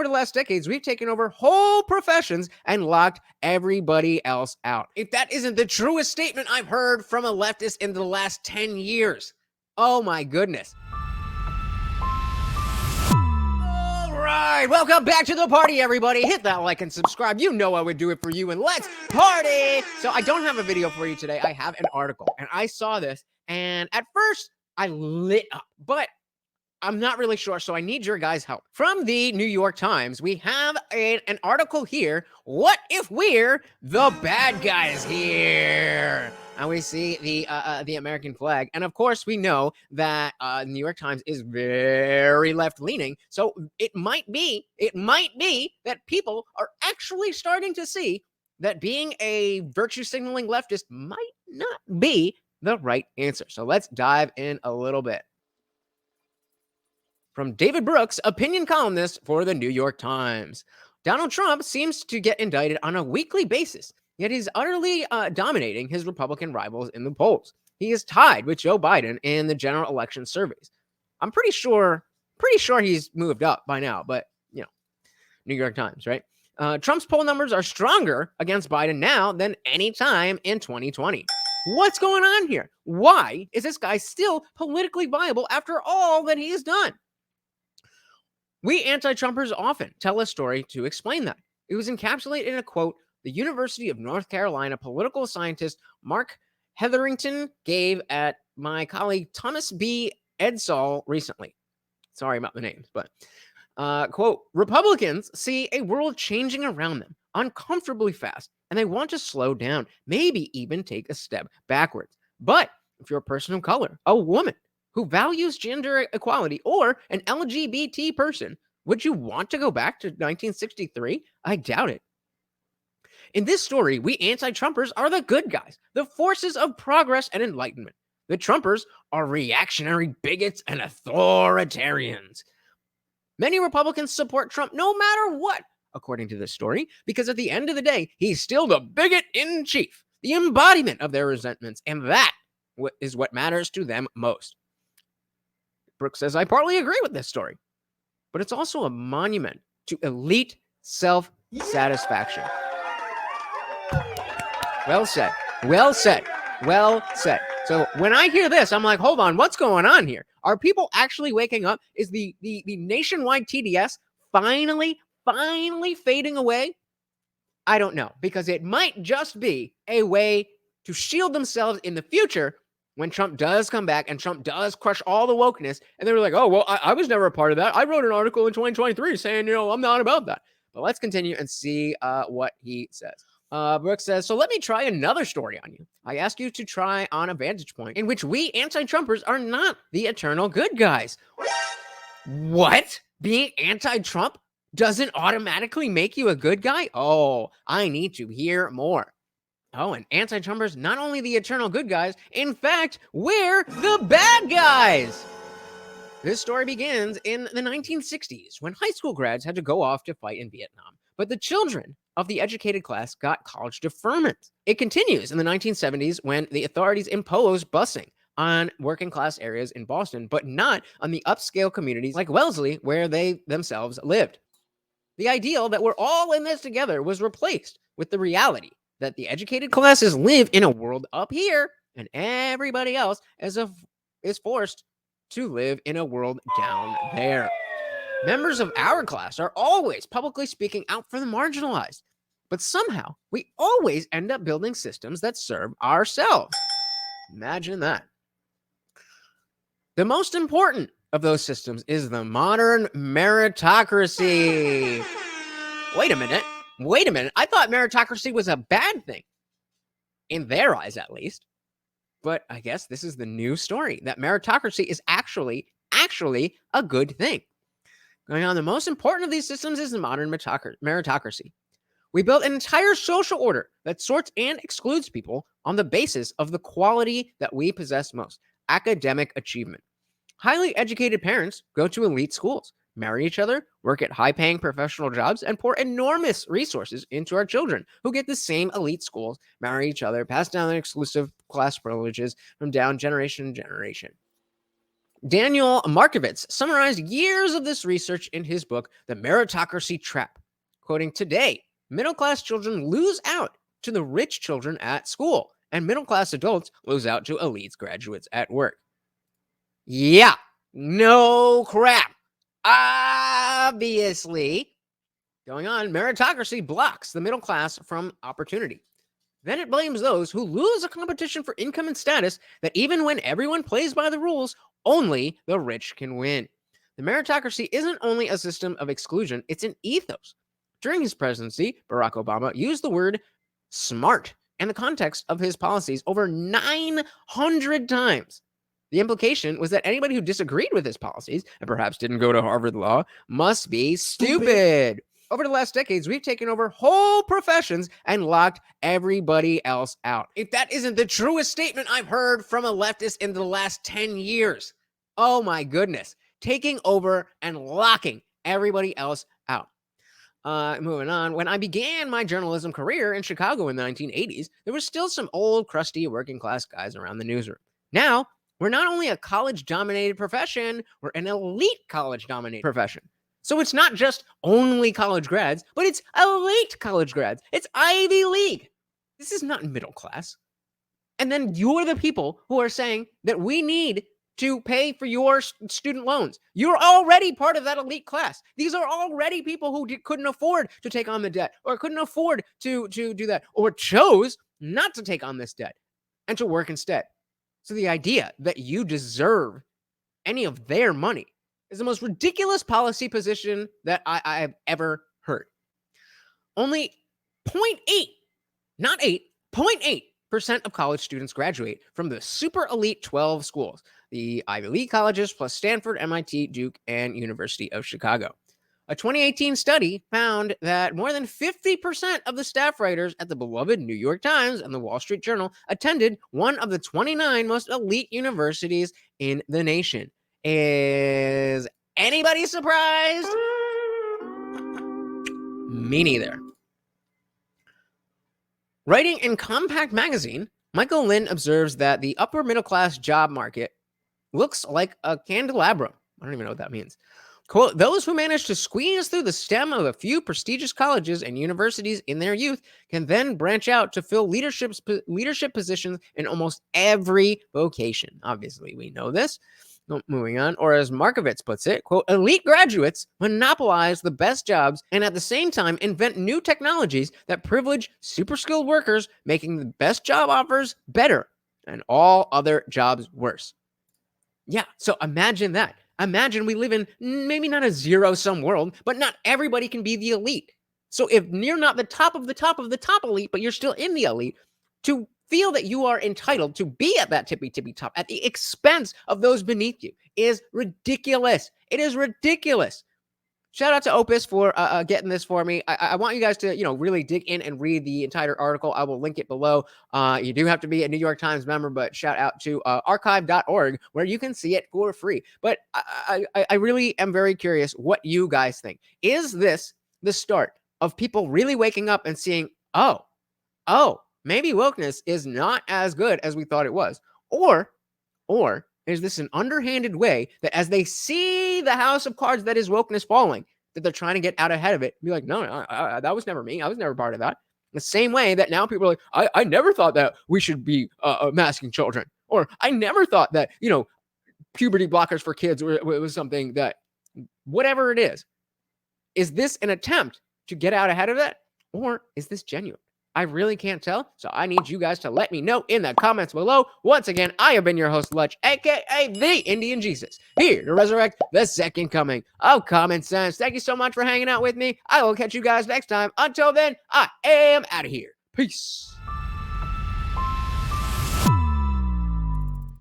For the last decades, we've taken over whole professions and locked everybody else out. If that isn't the truest statement I've heard from a leftist in the last 10 years. Oh my goodness. All right, welcome back to the party, everybody. Hit that like and subscribe. You know I would do it for you, and let's party. So I don't have a video for you today. I have an article, and I saw this, and at first I lit up, but I'm not really sure, so I need your guys' help. From the New York Times, we have an article here. What if we're the bad guys here? And we see the American flag. And of course, we know that the New York Times is very left-leaning. So it might be that people are actually starting to see that being a virtue-signaling leftist might not be the right answer. So let's dive in a little bit. From David Brooks, opinion columnist for the New York Times. Donald Trump seems to get indicted on a weekly basis, yet he's utterly dominating his Republican rivals in the polls. He is tied with Joe Biden in the general election surveys. I'm pretty sure he's moved up by now, but you know, New York Times, right? Trump's poll numbers are stronger against Biden now than any time in 2020. What's going on here? Why is this guy still politically viable after all that he has done? We anti-Trumpers often tell a story to explain that. It was encapsulated in a quote the University of North Carolina political scientist Mark Hetherington gave at my colleague Thomas B. Edsall recently. Sorry about the names, but quote, Republicans see a world changing around them uncomfortably fast, and they want to slow down, maybe even take a step backwards. But if you're a person of color, a woman, who values gender equality, or an LGBT person, would you want to go back to 1963? I doubt it. In this story, we anti-Trumpers are the good guys, the forces of progress and enlightenment. The Trumpers are reactionary bigots and authoritarians. Many Republicans support Trump no matter what, according to this story, because at the end of the day, he's still the bigot in chief, the embodiment of their resentments, and that is what matters to them most. Brooks says, I partly agree with this story, but it's also a monument to elite self-satisfaction. Well said. Well said. Well said. So when I hear this, I'm like, hold on, what's going on here? Are people actually waking up? Is the nationwide TDS finally fading away? I don't know, because it might just be a way to shield themselves in the future when Trump does come back and Trump does crush all the wokeness. And they were like, oh, well, I was never a part of that. I wrote an article in 2023 saying, I'm not about that. But let's continue and see what he says. Brooks says, so let me try another story on you. I ask you to try on a vantage point in which we anti-Trumpers are not the eternal good guys. What? Being anti-Trump doesn't automatically make you a good guy? Oh, I need to hear more. Oh, and anti-Trumpers, not only the eternal good guys, in fact, we're the bad guys. This story begins in the 1960s when high school grads had to go off to fight in Vietnam, but the children of the educated class got college deferment. It continues in the 1970s when the authorities imposed busing on working class areas in Boston, but not on the upscale communities like Wellesley, where they themselves lived. The ideal that we're all in this together was replaced with the reality that the educated classes live in a world up here and everybody else is forced to live in a world down there. Members of our class are always publicly speaking out for the marginalized, but somehow we always end up building systems that serve ourselves. Imagine that. The most important of those systems is the modern meritocracy. Wait a minute. I thought meritocracy was a bad thing. In their eyes, at least. But I guess this is the new story, that meritocracy is actually a good thing. Going on, the most important of these systems is the modern meritocracy. We built an entire social order that sorts and excludes people on the basis of the quality that we possess most, academic achievement. Highly educated parents go to elite schools, marry each other, work at high-paying professional jobs, and pour enormous resources into our children, who get the same elite schools, marry each other, pass down their exclusive class privileges from down generation to generation. Daniel Markovits summarized years of this research in his book, The Meritocracy Trap, quoting, "Today, middle-class children lose out to the rich children at school, and middle-class adults lose out to elite graduates at work." Yeah, no crap. Obviously, going on, meritocracy blocks the middle class from opportunity. Then it blames those who lose a competition for income and status that even when everyone plays by the rules, only the rich can win. The meritocracy isn't only a system of exclusion, it's an ethos. During his presidency, Barack Obama used the word smart in the context of his policies over 900 times. The implication was that anybody who disagreed with his policies and perhaps didn't go to Harvard Law must be stupid. Over the last decades, we've taken over whole professions and locked everybody else out. If that isn't the truest statement I've heard from a leftist in the last 10 years, oh my goodness, taking over and locking everybody else out. Moving on, when I began my journalism career in Chicago in the 1980s, there was still some old, crusty, working class guys around the newsroom. Now, we're not only a college-dominated profession, we're an elite college-dominated profession. So it's not just only college grads, but it's elite college grads. It's Ivy League. This is not middle class. And then you're the people who are saying that we need to pay for your student loans. You're already part of that elite class. These are already people who couldn't afford to take on the debt or couldn't afford to do that or chose not to take on this debt and to work instead. So the idea that you deserve any of their money is the most ridiculous policy position that I have ever heard. Only 0.8, not 8, 0.8% of college students graduate from the super elite 12 schools, the Ivy League colleges plus Stanford, MIT, Duke, and University of Chicago. A 2018 study found that more than 50% of the staff writers at the beloved New York Times and the Wall Street Journal attended one of the 29 most elite universities in the nation. Is anybody surprised? Me neither. Writing in Compact Magazine, Michael Lynn observes that the upper middle class job market looks like a candelabrum. I don't even know what that means. Quote, "Those who manage to squeeze through the stem of a few prestigious colleges and universities in their youth can then branch out to fill leadership positions in almost every vocation." Obviously, we know this. Moving on, or as Markovits puts it, quote, "Elite graduates monopolize the best jobs and at the same time invent new technologies that privilege super skilled workers, making the best job offers better and all other jobs worse." Yeah, so imagine that. Imagine we live in maybe not a zero-sum world, but not everybody can be the elite. So if you're not the top of the top of the top elite, but you're still in the elite, to feel that you are entitled to be at that tippy top at the expense of those beneath you is ridiculous. It is ridiculous. Shout out to Opus for getting this for me. I want you guys to, really dig in and read the entire article. I will link it below. You do have to be a New York Times member, but shout out to archive.org where you can see it for free. But I really am very curious what you guys think. Is this the start of people really waking up and seeing, oh, maybe wokeness is not as good as we thought it was? Or is this an underhanded way that as they see the house of cards that is wokeness falling, that they're trying to get out ahead of it? Be like, no, that was never me. I was never part of that. The same way that now people are like, I never thought that we should be masking children. Or I never thought that, puberty blockers for kids was something that, whatever it is this an attempt to get out ahead of that? Or is this genuine? I really can't tell, so I need you guys to let me know in the comments below. Once again, I have been your host, Lutch, aka the Indian Jesus, here to resurrect the second coming of common sense. Thank you so much for hanging out with me. I will catch you guys next time. Until then, I am out of here. Peace.